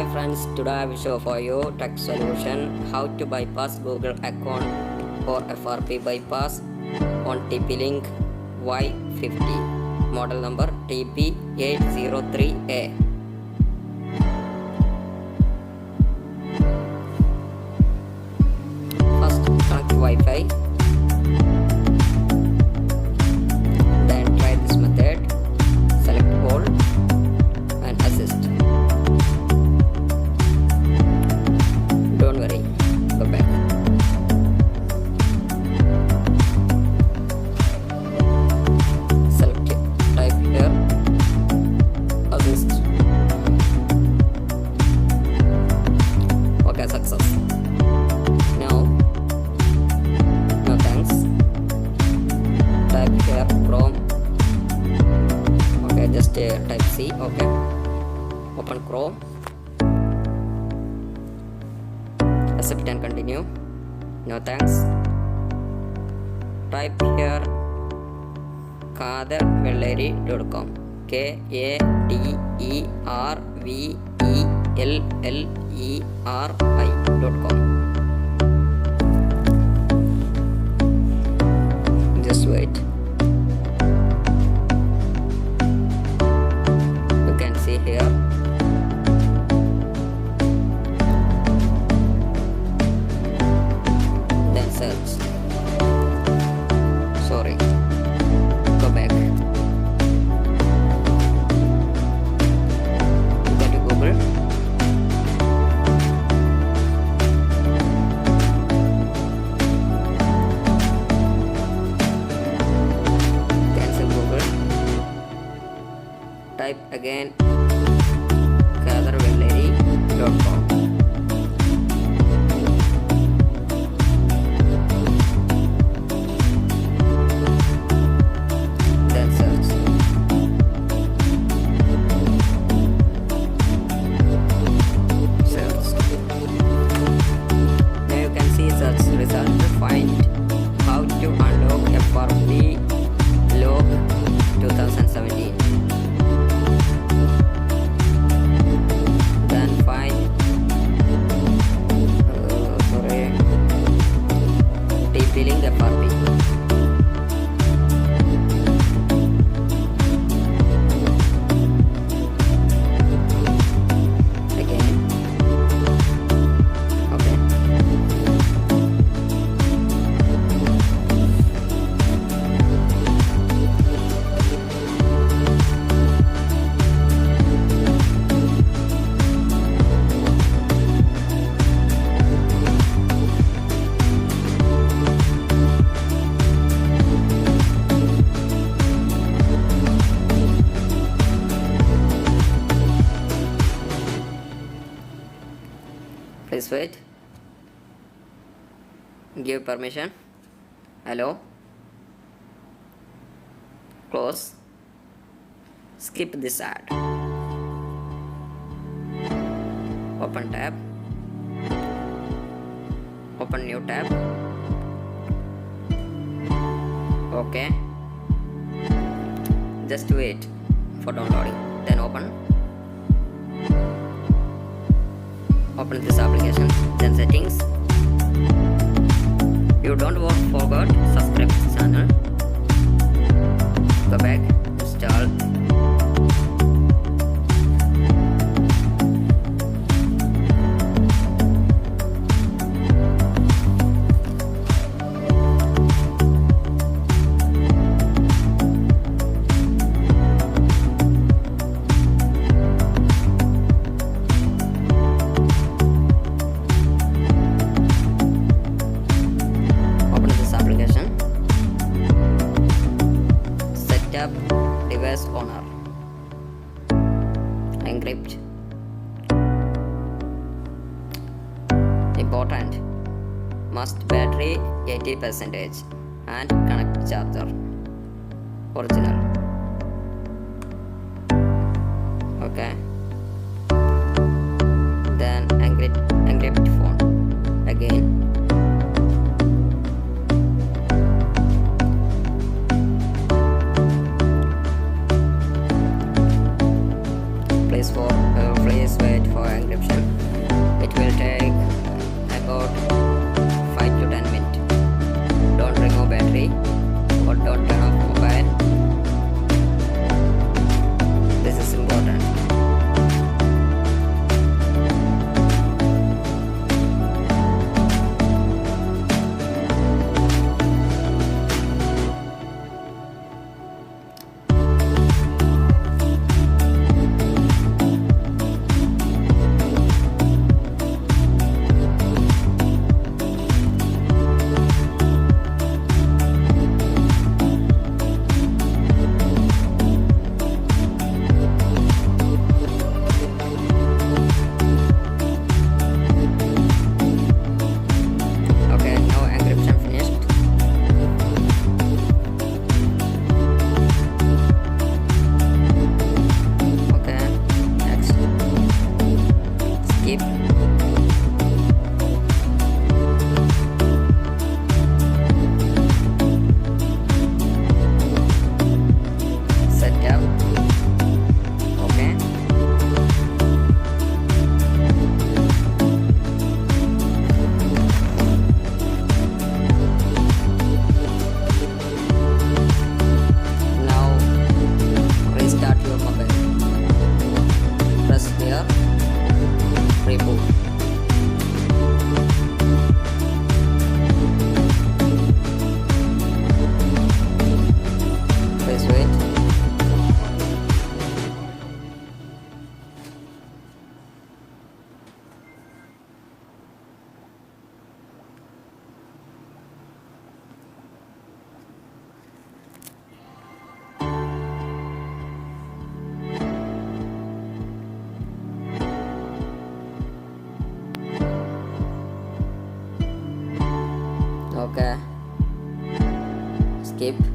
Hi friends, today I will show for you tech solution how to bypass Google account or FRP bypass on TP-LINK Y50 model number TP803A. First connect Wi-Fi, then try this method, select all and assist. Don't worry, go back. Select it, type here, assist. Okay, success. Now, no thanks. Type here, Chrome. Okay, just type C, okay. Open Chrome. Accept and continue. No thanks. Type here kadervelleri.com kadervelleri.com. Just wait. You can see here. Then search. Sorry. Go back. Go to Google. Cancel Google. Type again kadervelleri.com. Then search. Search. Now you can see search result. Find how to unlock FRP log 2017. Then find TP-LINK FRP. Again. Okay. Please wait. Give permission. Hello. Close. Skip this ad. Open tab. Open new tab. Okay. Just wait for downloading. Then open this application, then settings. You don't want to forget subscribe to this channel. Go back, install. Device owner. Encrypt. Important. Must battery 80% and connect charger. Original. Okay. Then encrypt phone. Again. Please wait for encryption. skip. Setup. Okay. Now restart your mobile. Press here. Reboot. Please wait. Okay. Skip.